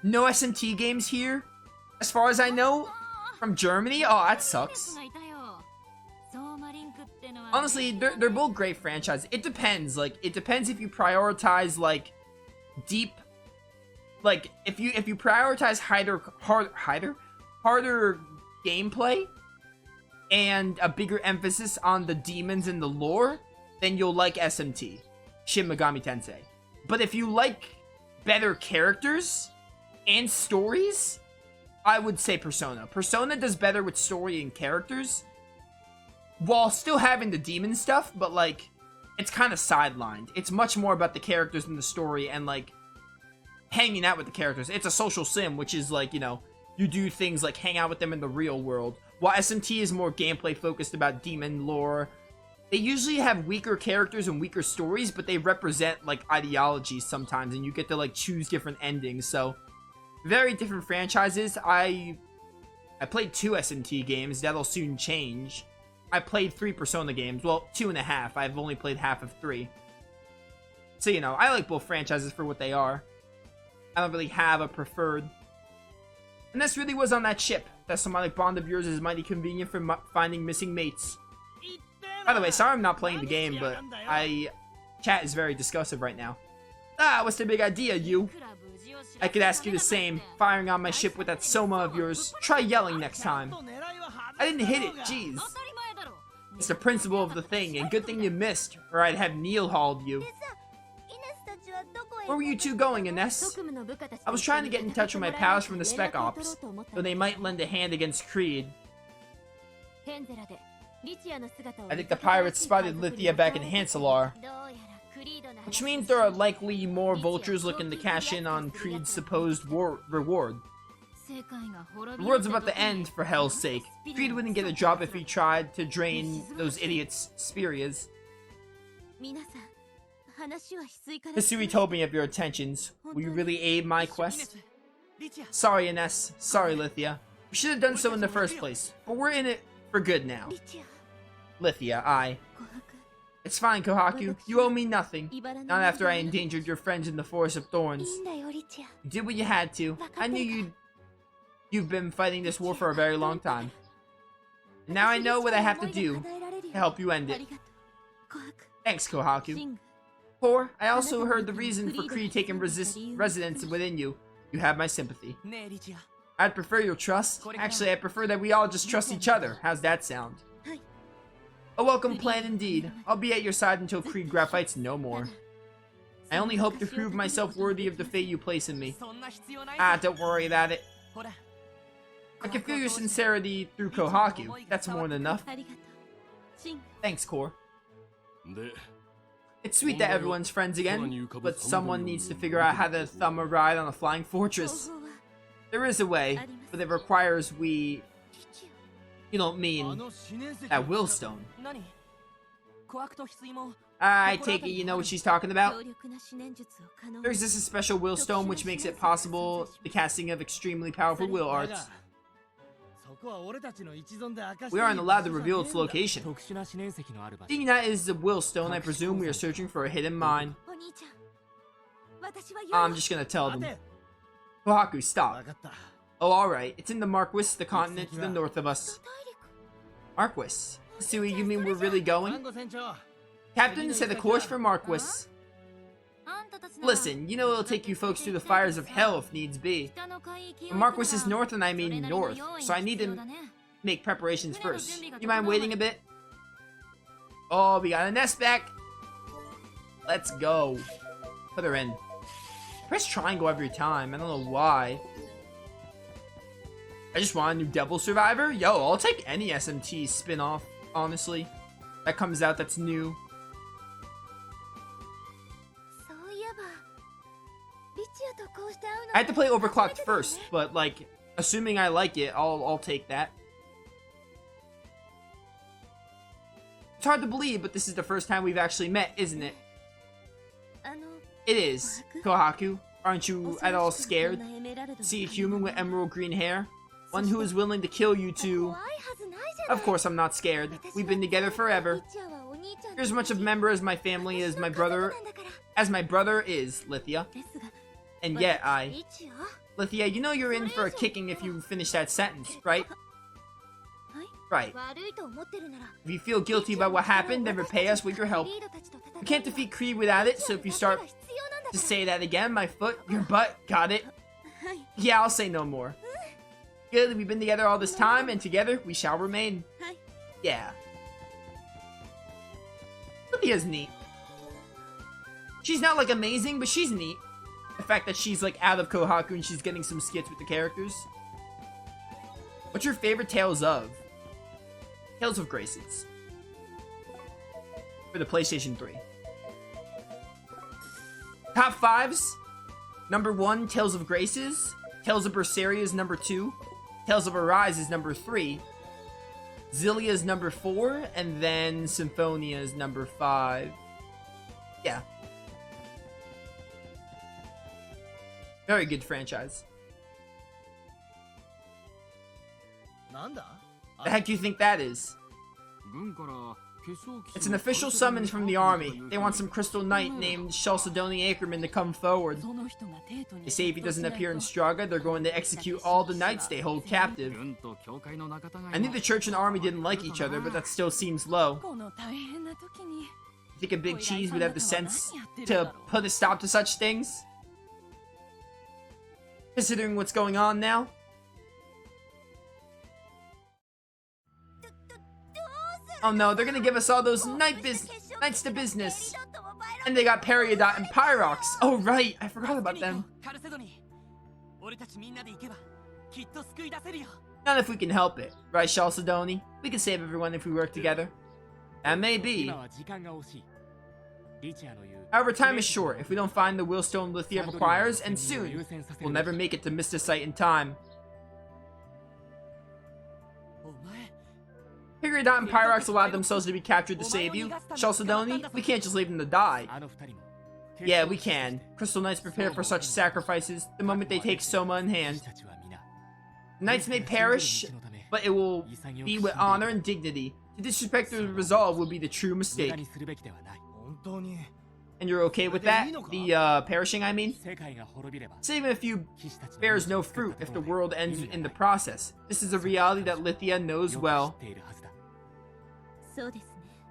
No SMT games here, as far as I know, from Germany. Oh, that sucks. Honestly, they're both great franchises. It depends. Like, it depends if you prioritize like deep, like if you prioritize harder gameplay and a bigger emphasis on the demons and the lore, then you'll like SMT, Shin Megami Tensei. But if you like better characters and stories, I would say Persona. Persona does better with story and characters, while still having the demon stuff, but like, it's kind of sidelined. It's much more about the characters and the story and like hanging out with the characters. It's a social sim, which is like, you know, you do things like hang out with them in the real world. While SMT is more gameplay focused about demon lore. They usually have weaker characters and weaker stories, but they represent like ideologies sometimes, and you get to like choose different endings. So very different franchises. I played 2 SMT games. That'll soon change. I played 3 Persona games. Well, 2.5. I've only played half of 3. So, you know, I like both franchises for what they are. I don't really have a preferred. And this really was on that ship. That symbiotic bond of yours is mighty convenient for finding missing mates. By the way, sorry I'm not playing the game, but chat is very discussive right now. Ah, what's the big idea, you? I could ask you the same. Firing on my ship with that Soma of yours. Try yelling next time. I didn't hit it, jeez. It's the principle of the thing, and good thing you missed, or I'd have Neil hauled you. Where were you two going, Ines? I was trying to get in touch with my pals from the Spec Ops, so they might lend a hand against Creed. I think the pirates spotted Lithia back in Hanselar, which means there are likely more vultures looking to cash in on Creed's supposed reward. The world's about to end, for hell's sake. Creed wouldn't get a job if he tried to drain those idiots' Spirias. Hisui told me of your attentions. Will you really aid my quest? Sorry, Ines. Sorry, Lithia. We should have done so in the first place, but we're in it for good now. Lithia, It's fine, Kohaku. You owe me nothing. Not after I endangered your friends in the Forest of Thorns. You did what you had to. I knew you've been fighting this war for a very long time. And now I know what I have to do to help you end it. Thanks, Kohaku. Poor, I also heard the reason for Creed taking residence within you. You have my sympathy. I'd prefer your trust. Actually, I prefer that we all just trust each other. How's that sound? A welcome plan indeed. I'll be at your side until Creed graphites no more. I only hope to prove myself worthy of the fate you place in me. Don't worry about it. I can feel your sincerity through Kohaku. That's more than enough. Thanks, Core. It's sweet that everyone's friends again, but someone needs to figure out how to thumb a ride on a flying fortress. There is a way, but it requires we... You don't mean that Willstone. I take it you know what she's talking about? There exists a special Willstone which makes it possible the casting of extremely powerful will arts. We aren't allowed to reveal its location. Seeing that is the Willstone, I presume we are searching for a hidden mine. I'm just gonna tell them. Kohaku, stop. Oh, alright. It's in the Marquis, the continent to the north of us. Marquis? Sui, you mean we're really going? Captain set a course for Marquis. Listen, you know it'll take you folks through the fires of hell if needs be. But Marquis is north and I mean north, so I need to make preparations first. You mind waiting a bit? Oh, we got a nest back! Let's go. Put her in. Press triangle every time, I don't know why. I just want a new Devil Survivor? Yo, I'll take any SMT spin-off, honestly. That comes out that's new. I had to play Overclocked first, but like, assuming I like it, I'll take that. It's hard to believe, but this is the first time we've actually met, isn't it? It is. Kohaku, aren't you at all scared? See a human with emerald green hair? One who is willing to kill you to... Of course I'm not scared. We've been together forever. You're as much a member as my family as my brother is, Lithia. And yet Lithia, you know you're in for a kicking if you finish that sentence, right? Right. If you feel guilty about what happened, then repay us with your help. You can't defeat Creed without it, so if you start to say that again, my foot, your butt, got it? Yeah, I'll say no more. Good, we've been together all this time, and together we shall remain. Yeah. Lithia's neat. She's not, like, amazing, but she's neat. The fact that she's, like, out of Kohaku and she's getting some skits with the characters. What's your favorite Tales of? Tales of Graces. For the PlayStation 3. Top 5s. Number 1, Tales of Graces. Tales of Berseria is number 2. Tales of Arise is number 3. Xillia is number 4. And then Symphonia is number 5. Yeah. Very good franchise. The heck do you think that is? It's an official summons from the army. They want some Crystal Knight named Chalcedony Ackerman to come forward. They say if he doesn't appear in Straga, they're going to execute all the knights they hold captive. I knew the church and army didn't like each other, but that still seems low. You think a big cheese would have the sense to put a stop to such things? Considering what's going on now? Oh no, they're gonna give us all those knights to business. And they got Peridot and Pyrox. Oh right, I forgot about them. Not if we can help it. Right, Chalcedony? We can save everyone if we work together. That may be. However, time is short. If we don't find the Willstone Lithia requires, and soon, we'll never make it to Mysticite in time. Peridot and Pyrox allowed themselves to be captured to save you. Chalcedony, we can't just leave them to die. Yeah, we can. Crystal Knights prepare for such sacrifices the moment they take Soma in hand. The Knights may perish, but it will be with honor and dignity. To disrespect the resolve would be the true mistake. And you're okay with that? The, perishing, I mean? Saving a few bears no fruit if the world ends in the process. This is a reality that Lithia knows well.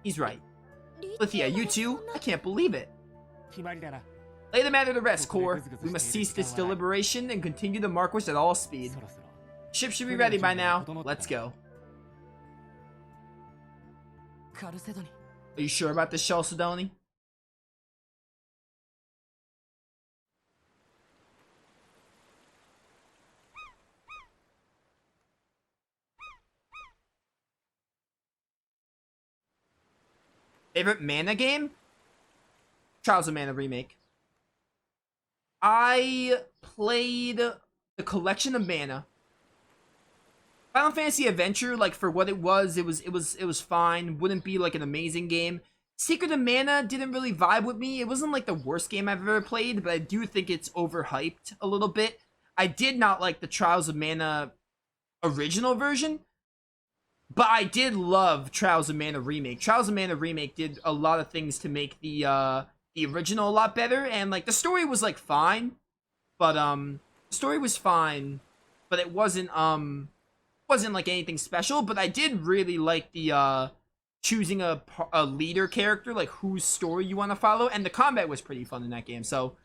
He's right. Lithia, you too? I can't believe it. Lay the matter to rest, Core. We must cease this deliberation and continue the Marquis at all speed. Ship should be ready by now. Let's go. Are you sure about this, Chalcedony? Favorite Mana game? Trials of Mana Remake. I played the Collection of Mana. Final Fantasy Adventure, like for what it was fine. Wouldn't be like an amazing game. Secret of Mana didn't really vibe with me. It wasn't like the worst game I've ever played, but I do think it's overhyped a little bit. I did not like the Trials of Mana original version. But I did love Trials of Mana Remake. Trials of Mana Remake did a lot of things to make the original a lot better, and like the story was like fine, but the story was fine, but it wasn't like anything special. But I did really like the choosing a leader character, like whose story you want to follow, and the combat was pretty fun in that game. So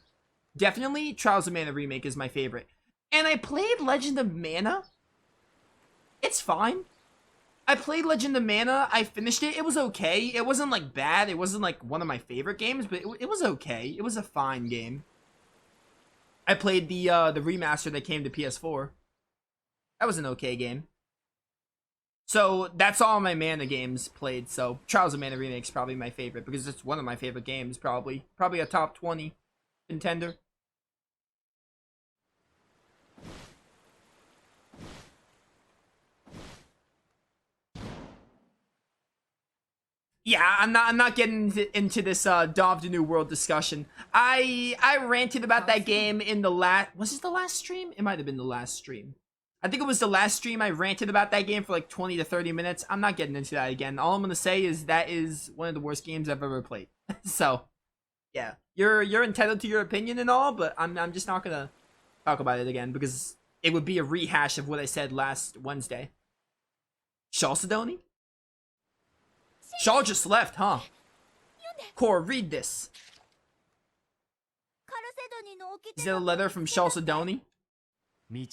definitely Trials of Mana Remake is my favorite. And I played Legend of Mana. It's fine. I played Legend of Mana, I finished it, it was okay. It wasn't, like, bad, it wasn't, like, one of my favorite games, but it was okay. It was a fine game. I played the remaster that came to PS4. That was an okay game. So, that's all my Mana games played, so Trials of Mana Remake is probably my favorite, because it's one of my favorite games, probably. Probably a top 20 contender. Yeah, I'm not getting into this Dawn of the New World discussion. I ranted about that game in the last... Was it the last stream? It might have been the last stream. I think it was the last stream I ranted about that game for like 20 to 30 minutes. I'm not getting into that again. All I'm going to say is that is one of the worst games I've ever played. So, yeah. You're entitled to your opinion and all, but I'm just not going to talk about it again because it would be a rehash of what I said last Wednesday. Chalcedony? Shaw just left, huh? Core, read this. Is that a letter from Chalcedony? My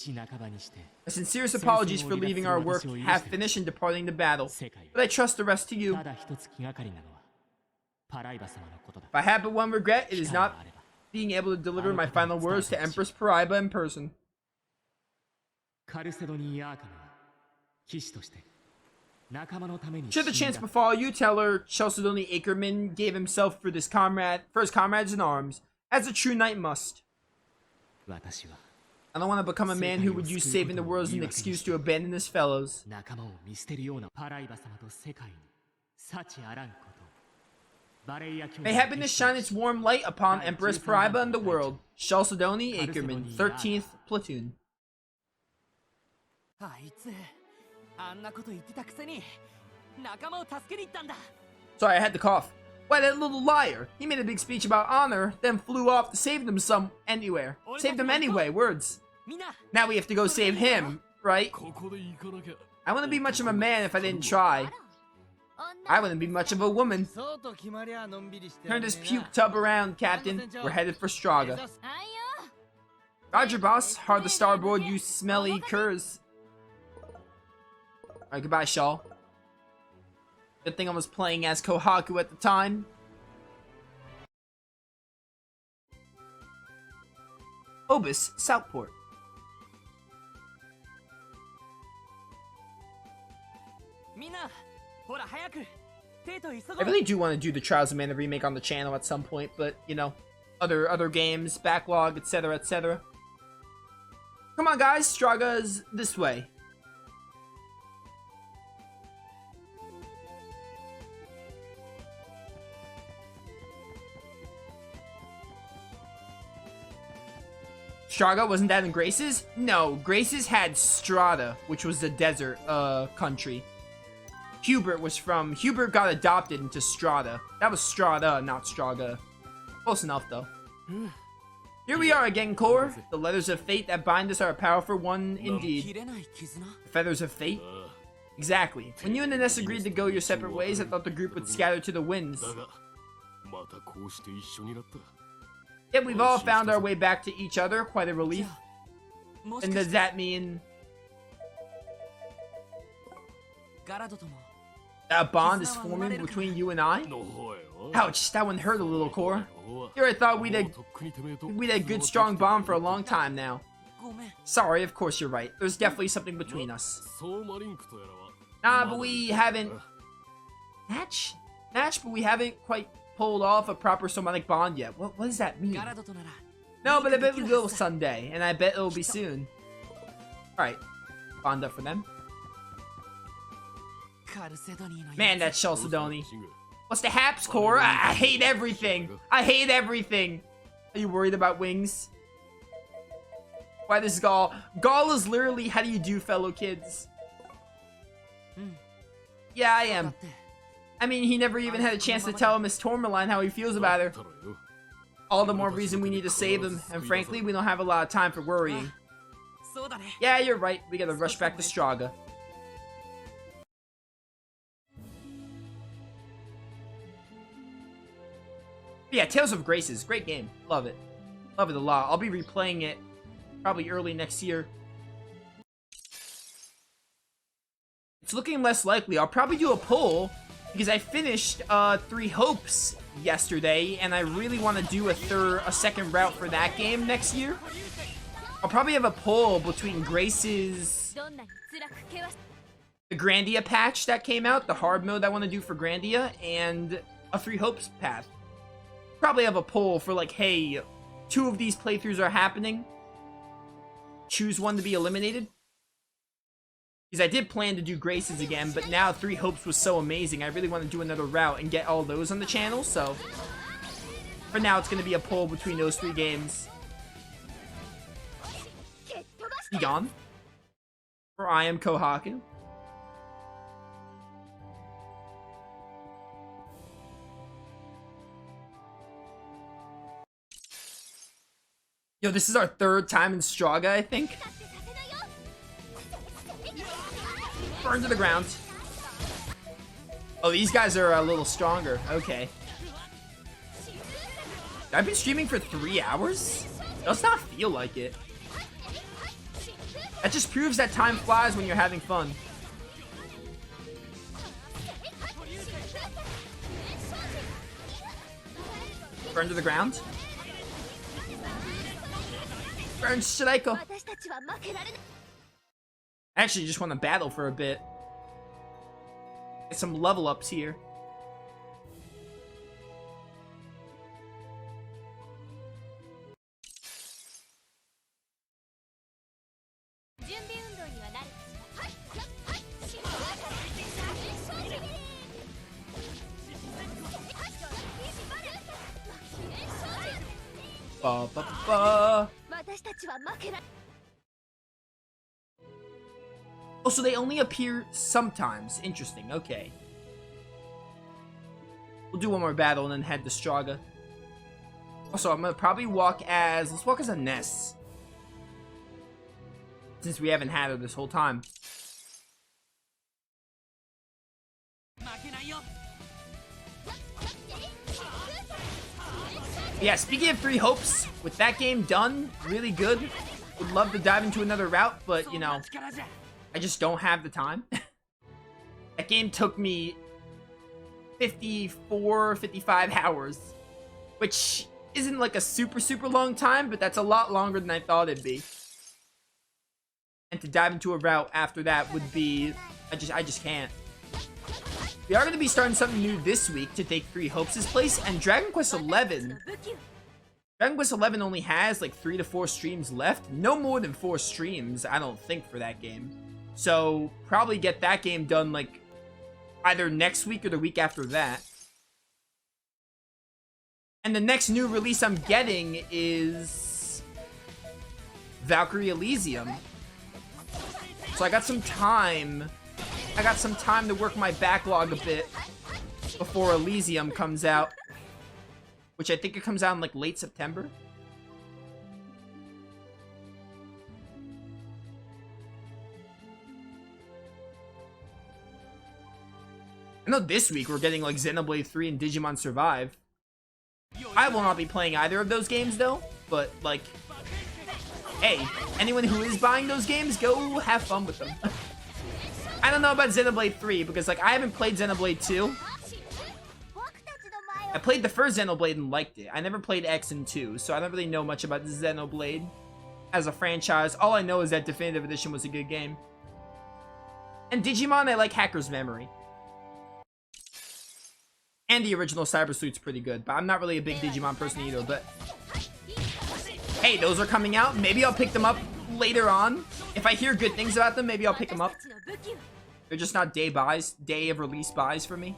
sincerest apologies for leaving our work half finished and departing the battle, but I trust the rest to you. If I have but one regret, it is not being able to deliver my final words to Empress Paraiba in person. Should the chance befall you, tell her Chalcedony Ackerman gave himself for his comrades in arms, as a true knight must. I don't want to become a man who would use saving the world as an excuse to abandon his fellows. May happiness shine its warm light upon Empress Paraiba and the world. Chalcedony Ackerman, 13th Platoon. Sorry, I had to cough. Why, that little liar. He made a big speech about honor, then flew off to save them Save them anyway, words. Now we have to go save him, right? I wouldn't be much of a man if I didn't try. I wouldn't be much of a woman. Turn this puke tub around, Captain. We're headed for Straga. Roger, boss. Hard the starboard, you smelly curs. Alright, goodbye, Shaw. Good thing I was playing as Kohaku at the time. Obis, Southport. I really do want to do the Trials of Mana remake on the channel at some point, but, you know, other games, backlog, etc., etc. Come on, guys, Straga's this way. Straga, wasn't that in Grace's? No, Grace's had Strata, which was the desert country. Hubert got adopted into Strata. That was Strata, not Straga. Close enough, though. Here we are again, Core. The letters of fate that bind us are a powerful one indeed. The feathers of fate? Exactly. When you and Ines agreed to go your separate ways, I thought the group would scatter to the winds. Yet we've all found our way back to each other, quite a relief. And does that mean a bond is forming between you and I? Ouch, that one hurt a little, Core. Here I thought we'd had a good strong bond for a long time now. Sorry, of course you're right. There's definitely something between us. Nah, but we haven't... Match, but we haven't quite pulled off a proper somatic bond yet. What does that mean? No, but I bet we will someday, and I bet it'll be soon. Alright, bond up for them. Man, that's Chalcedony. What's the haps, Core? I hate everything. I hate everything. Are you worried about wings? Why this Gaul? Gaul is literally, how do you do, fellow kids? Yeah, I am. I mean, he never even had a chance to tell Miss Tourmaline how he feels about her. All the more reason we need to save him, and frankly, we don't have a lot of time for worrying. Yeah, you're right. We gotta rush back to Straga. But yeah, Tales of Graces, great game. Love it. Love it a lot. I'll be replaying it probably early next year. It's looking less likely. I'll probably do a poll because I finished 3 Hopes yesterday, and I really want to do a second route for that game next year. I'll probably have a poll between Grace's... the Grandia patch that came out, the hard mode I want to do for Grandia, and a 3 Hopes path. Probably have a poll for like, hey, 2 of these playthroughs are happening. Choose one to be eliminated. Because I did plan to do Graces again, but now 3 Hopes was so amazing, I really want to do another route and get all those on the channel, so... For now, it's going to be a poll between those 3 games. He gone? Or I am Kohaku. Yo, this is our third time in Straga, I think. Burn to the ground. Oh, these guys are a little stronger. Okay. I've been streaming for 3 hours? Does not feel like it. That just proves that time flies when you're having fun. Burn to the ground. Burn Straga. I actually just want to battle for a bit. Get some level ups here. Ba, ba, ba. Oh, so they only appear sometimes. Interesting, okay. We'll do one more battle and then head to Straga. Also, I'm gonna probably walk as... Let's walk as a Ness. Since we haven't had her this whole time. Yeah, speaking of Three Hopes, with that game done, really good. Would love to dive into another route, but, you know, I just don't have the time. That game took me 54, 55 hours, which isn't like a super long time, but that's a lot longer than I thought it'd be. And to dive into a route after that would be, I just can't. We are going to be starting something new this week to take Three Hopes' place, and Dragon Quest XI only has like 3 to 4 streams left. No more than 4 streams, I don't think, for that game. So, probably get that game done like either next week or the week after that. And the next new release I'm getting is Valkyrie Elysium. So I got some time. I got some time to work my backlog a bit before Elysium comes out. Which I think it comes out in like late September. I know this week we're getting like Xenoblade 3 and Digimon Survive. I will not be playing either of those games though, but like, hey, anyone who is buying those games, go have fun with them. I don't know about Xenoblade 3 because like I haven't played Xenoblade 2. I played the first Xenoblade and liked it. I never played X and 2, so I don't really know much about Xenoblade as a franchise. All I know is that Definitive Edition was a good game. And Digimon, I like Hacker's Memory. And the original Cyber Sleuth's pretty good, but I'm not really a big Digimon person either, but... Hey, those are coming out. Maybe I'll pick them up later on. If I hear good things about them, maybe I'll pick them up. They're just not day of release buys for me.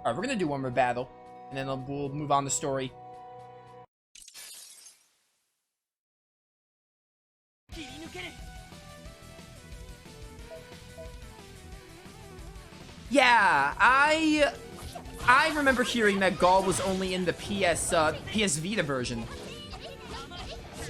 Alright, we're gonna do one more battle, and then we'll move on to story. Yeah, I remember hearing that Gaul was only in the PS Vita version.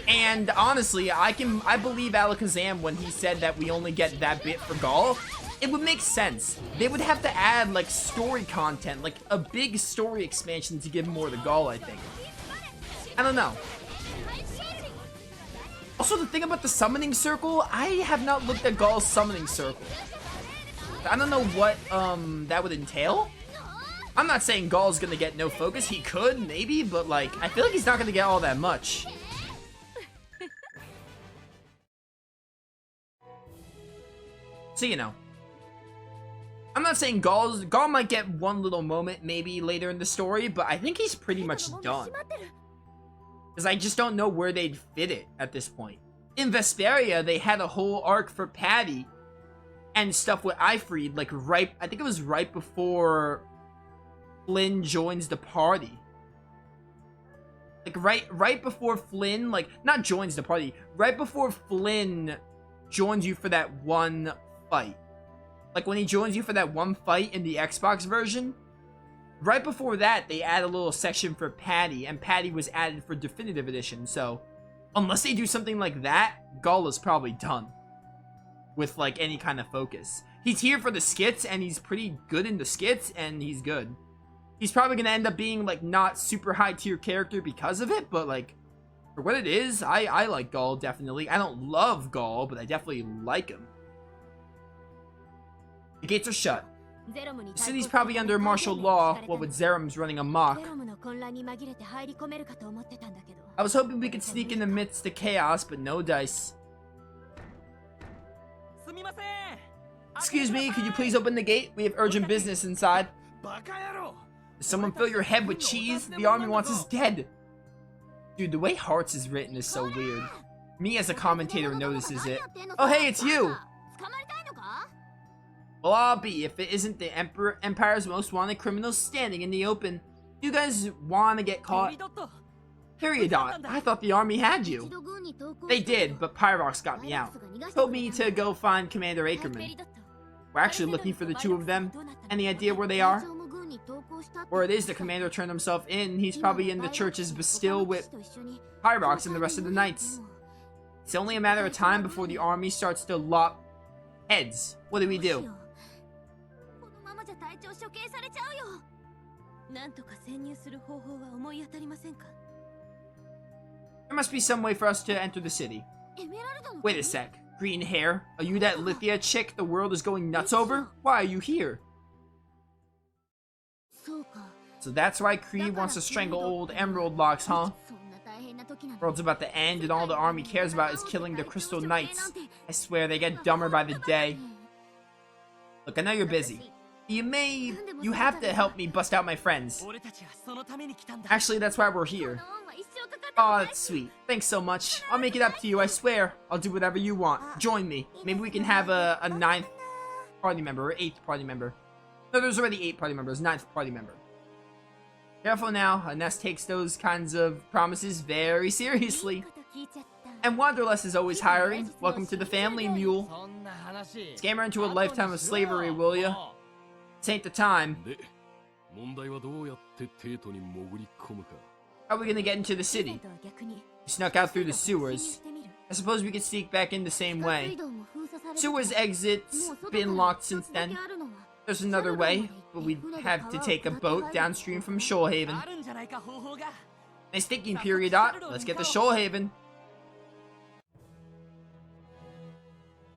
And honestly, I believe Alakazam when he said that we only get that bit for Gaul. It would make sense. They would have to add like story content, like a big story expansion to give more to Gaul, I think. I don't know. Also, the thing about the summoning circle, I have not looked at Gaul's summoning circle. I don't know what that would entail. I'm not saying Gaul's gonna get no focus. He could, maybe, but like, I feel like he's not gonna get all that much. So, you know. I'm not saying Gaul might get one little moment maybe later in the story, but I think he's pretty much done. Because I just don't know where they'd fit it at this point. In Vesperia, they had a whole arc for Patty and stuff with Ifrid, like I think it was right before Flynn joins the party. Like right before Flynn, like, not joins the party, right before Flynn joins you for that one fight. Like when he joins you for that one fight in the Xbox version, Right before that, they add a little section for Patty, and Patty was added for Definitive Edition, so unless they do something like that, Gull is probably done with, like, any kind of focus. He's here for the skits, and he's pretty good in the skits, and he's good. He's probably gonna end up being, like, not super high-tier character because of it, but, like, for what it is, I like Gull, definitely. I don't love Gull, but I definitely like him. The gates are shut. The city's probably under martial law, what with Zerum's running amok. I was hoping we could sneak in amidst the chaos, but no dice. Excuse me, could you please open the gate? We have urgent business inside. Someone fill your head with cheese? The army wants us dead. Dude, the way Hearts is written is so weird. Me as a commentator notices it. Oh hey, it's you! Well, I'll be if it isn't the Empire's most wanted criminals standing in the open. You guys want to get caught? Peridot, I thought the army had you. They did, but Pyrox got me out. Told me to go find Commander Ackerman. We're actually looking for the two of them. Any idea where they are? Or it is the commander turned himself in. He's probably in the church's Bastille with Pyrox and the rest of the knights. It's only a matter of time before the army starts to lop heads. What do we do? There must be some way for us to enter the city. Wait a sec. Green hair? Are you that Lithia chick the world is going nuts over? Why are you here? So that's why Creed wants to strangle old Emerald Locks, huh? World's about to end and all the army cares about is killing the Crystal Knights. I swear they get dumber by the day. Look, I know you're busy. You have to help me bust out my friends. Actually, that's why we're here. Oh, that's sweet. Thanks so much. I'll make it up to you, I swear. I'll do whatever you want. Join me. Maybe we can have a 9th party member or 8th party member. No, there's already 8 party members. 9th party member. Careful now. Ness takes those kinds of promises very seriously. And Wanderlust is always hiring. Welcome to the family, Mule. Scam her into a lifetime of slavery, will ya? This ain't the time. How are we gonna get into the city? We snuck out through the sewers. I suppose we could sneak back in the same way. Sewers exit's been locked since then. There's another way, but we'd have to take a boat downstream from Shoalhaven. Nice thinking, Peridot. Let's get to Shoalhaven.